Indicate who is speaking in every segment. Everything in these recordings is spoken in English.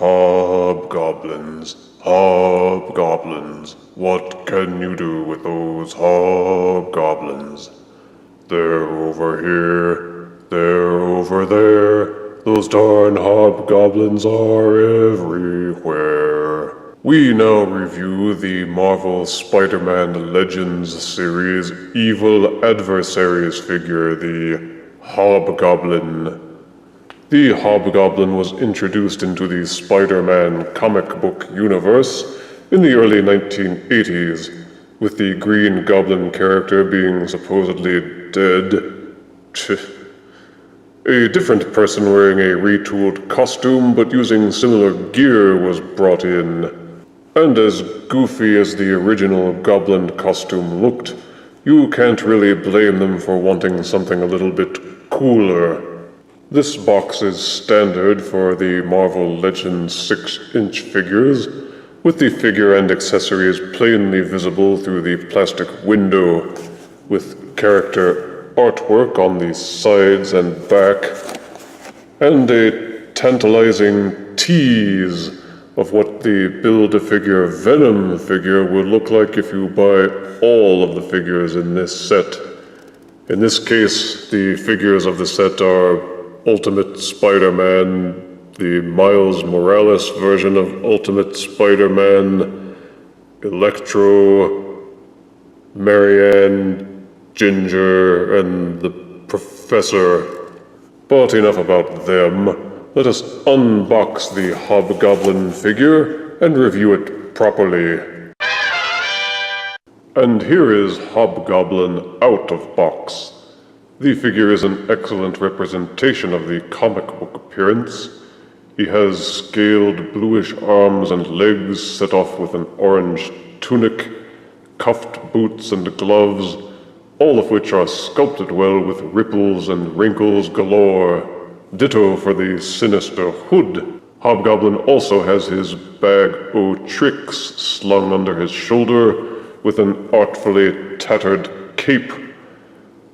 Speaker 1: Hobgoblins, hobgoblins. What can you do with those hobgoblins? They're over here, they're over there. Those darn hobgoblins are everywhere. We now review the Marvel Spider-Man Legends series Evil Adversaries figure, the Hobgoblin. The Hobgoblin was introduced into the Spider-Man comic book universe in the early 1980s, with the Green Goblin character being supposedly dead. A different person wearing a retooled costume but using similar gear was brought in. And as goofy as the original Goblin costume looked, you can't really blame them for wanting something a little bit cooler. This box is standard for the Marvel Legends 6-inch figures, with the figure and accessories plainly visible through the plastic window, with character artwork on the sides and back, and a tantalizing tease of what the Build-A-Figure Venom figure would look like if you buy all of the figures in this set. In this case, the figures of the set are Ultimate Spider-Man, the Miles Morales version of Ultimate Spider-Man, Electro, Marianne, Ginger, and the Professor. But enough about them. Let us unbox the Hobgoblin figure and review it properly. And here is Hobgoblin out of box. The figure is an excellent representation of the comic book appearance. He has scaled bluish arms and legs set off with an orange tunic, cuffed boots and gloves, all of which are sculpted well with ripples and wrinkles galore. Ditto for the sinister hood. Hobgoblin also has his bag o' tricks slung under his shoulder with an artfully tattered cape.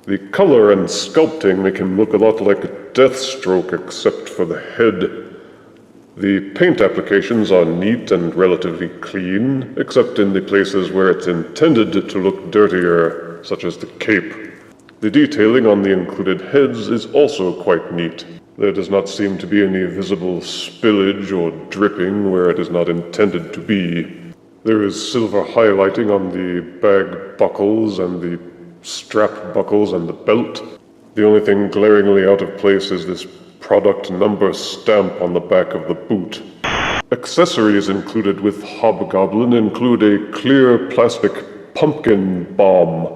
Speaker 1: The color and sculpting make him look a lot like Deathstroke except for the head. The paint applications are neat and relatively clean, except in the places where it's intended to look dirtier, such as the cape. The detailing on the included heads is also quite neat. There does not seem to be any visible spillage or dripping where it is not intended to be. There is silver highlighting on the bag buckles and the strap buckles and the belt. The only thing glaringly out of place is this product number stamp on the back of the boot. Accessories included with Hobgoblin include a clear plastic pumpkin bomb,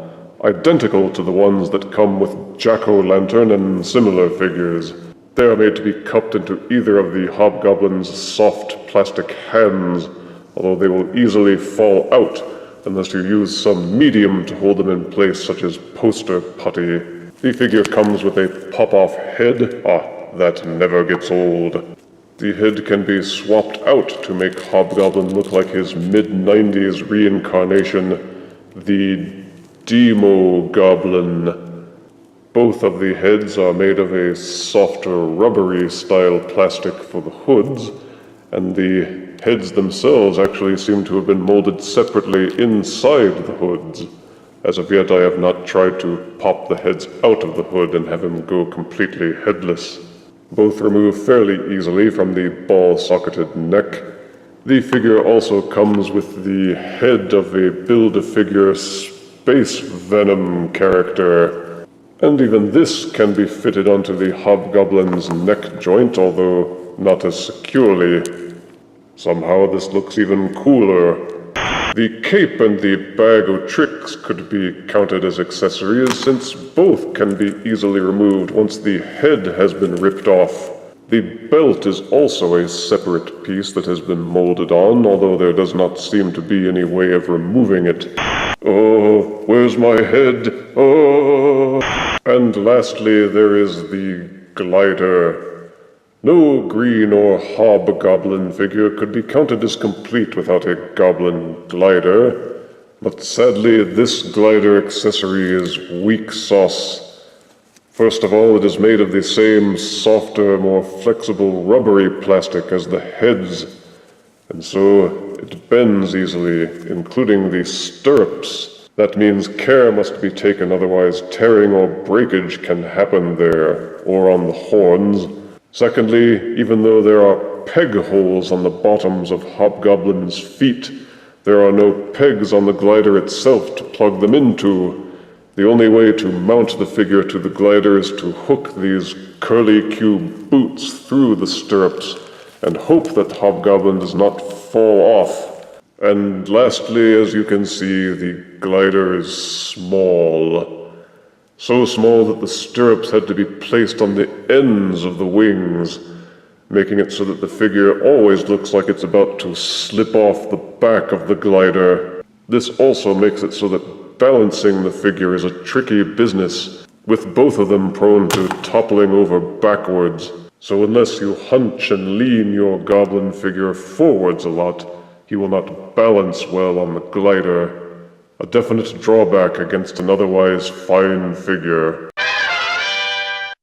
Speaker 1: identical to the ones that come with Jack-o'-lantern and similar figures. They are made to be cupped into either of the Hobgoblin's soft plastic hands, although they will easily fall out unless you use some medium to hold them in place, such as poster putty. The figure comes with a pop-off head. That never gets old. The head can be swapped out to make Hobgoblin look like his mid-90s reincarnation, the Demo-Goblin. Both of the heads are made of a softer, rubbery style plastic for the hoods, and the heads themselves actually seem to have been molded separately inside the hoods. As of yet, I have not tried to pop the heads out of the hood and have him go completely headless. Both remove fairly easily from the ball-socketed neck. The figure also comes with the head of a Build-A-Figure Space Venom character. And even this can be fitted onto the Hobgoblin's neck joint, although not as securely. Somehow this looks even cooler. The cape and the bag o' tricks could be counted as accessories, since both can be easily removed once the head has been ripped off. The belt is also a separate piece that has been molded on, although there does not seem to be any way of removing it. Oh, where's my head? Oh! And lastly, there is the glider. No green or Hobgoblin figure could be counted as complete without a Goblin glider, but sadly this glider accessory is weak sauce. First of all, it is made of the same softer, more flexible, rubbery plastic as the heads, and so it bends easily, including the stirrups. That means care must be taken, otherwise tearing or breakage can happen there, or on the horns. Secondly, even though there are peg holes on the bottoms of Hobgoblin's feet, there are no pegs on the glider itself to plug them into. The only way to mount the figure to the glider is to hook these curly-Q boots through the stirrups and hope that Hobgoblin does not fall off. And lastly, as you can see, the glider is small. So small that the stirrups had to be placed on the ends of the wings, making it so that the figure always looks like it's about to slip off the back of the glider. This also makes it so that balancing the figure is a tricky business, with both of them prone to toppling over backwards. So unless you hunch and lean your goblin figure forwards a lot, he will not balance well on the glider. A definite drawback against an otherwise fine figure.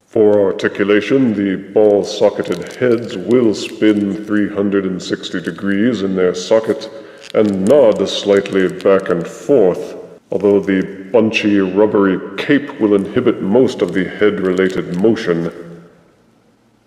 Speaker 1: For articulation, the ball-socketed heads will spin 360 degrees in their socket and nod slightly back and forth, although the bunchy, rubbery cape will inhibit most of the head-related motion.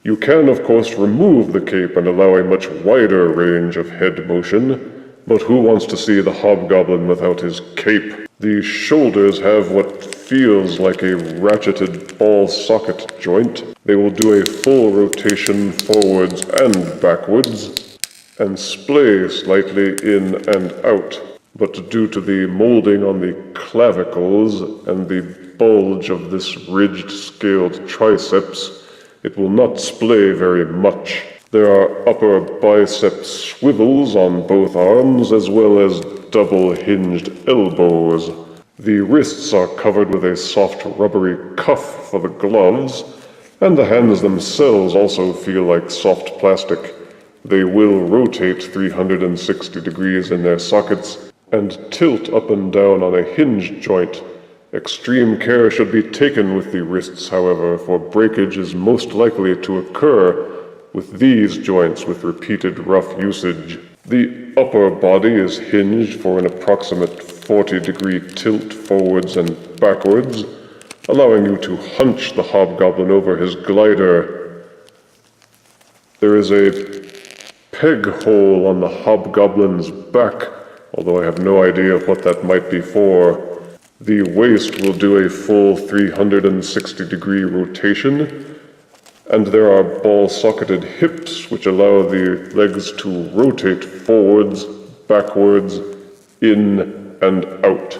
Speaker 1: You can, of course, remove the cape and allow a much wider range of head motion, but who wants to see the Hobgoblin without his cape? The shoulders have what feels like a ratcheted ball socket joint. They will do a full rotation forwards and backwards, and splay slightly in and out. But due to the molding on the clavicles and the bulge of this ridged scaled triceps, it will not splay very much. There are upper bicep swivels on both arms, as well as double hinged elbows. The wrists are covered with a soft rubbery cuff for the gloves, and the hands themselves also feel like soft plastic. They will rotate 360 degrees in their sockets and tilt up and down on a hinge joint. Extreme care should be taken with the wrists, however, for breakage is most likely to occur with these joints with repeated rough usage. The upper body is hinged for an approximate 40-degree tilt forwards and backwards, allowing you to hunch the Hobgoblin over his glider. There is a peg hole on the Hobgoblin's back, although I have no idea what that might be for. The waist will do a full 360-degree rotation, and there are ball-socketed hips which allow the legs to rotate forwards, backwards, in and out,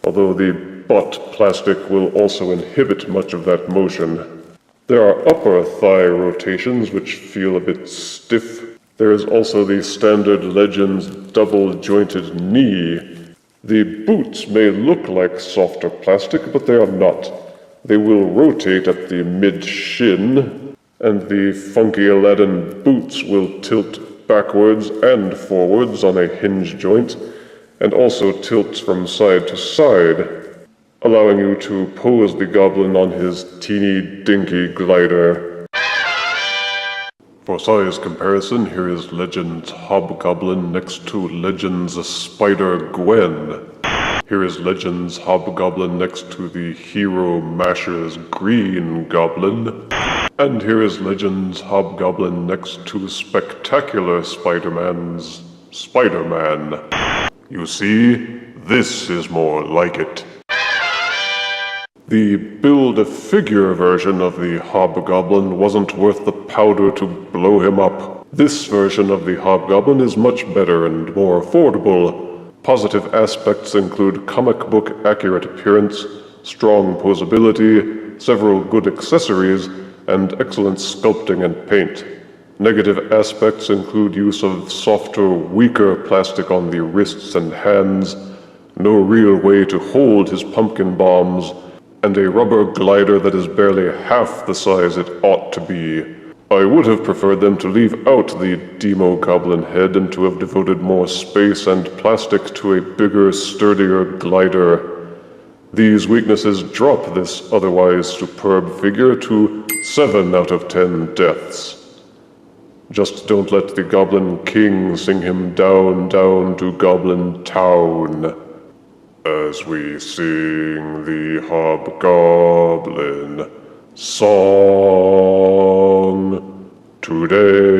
Speaker 1: although the butt plastic will also inhibit much of that motion. There are upper thigh rotations which feel a bit stiff. There is also the standard Legends double-jointed knee. The boots may look like softer plastic, but they are not. They will rotate at the mid-shin, and the funky Aladdin boots will tilt backwards and forwards on a hinge joint, and also tilt from side to side, allowing you to pose the goblin on his teeny dinky glider. For size comparison, here is Legends Hobgoblin next to Legends Spider-Gwen. Here is Legends Hobgoblin next to the Hero Masher's Green Goblin. And here is Legends Hobgoblin next to Spectacular Spider-Man's Spider-Man. You see, this is more like it. The Build-A-Figure version of the Hobgoblin wasn't worth the powder to blow him up. This version of the Hobgoblin is much better and more affordable. Positive aspects include comic book accurate appearance, strong posability, several good accessories, and excellent sculpting and paint. Negative aspects include use of softer, weaker plastic on the wrists and hands, no real way to hold his pumpkin bombs, and a rubber glider that is barely half the size it ought to be. I would have preferred them to leave out the Demo Goblin head and to have devoted more space and plastic to a bigger, sturdier glider. These weaknesses drop this otherwise superb figure to 7 out of 10 deaths. Just don't let the Goblin King sing him down, down to Goblin Town, as we sing the Hobgoblin song today.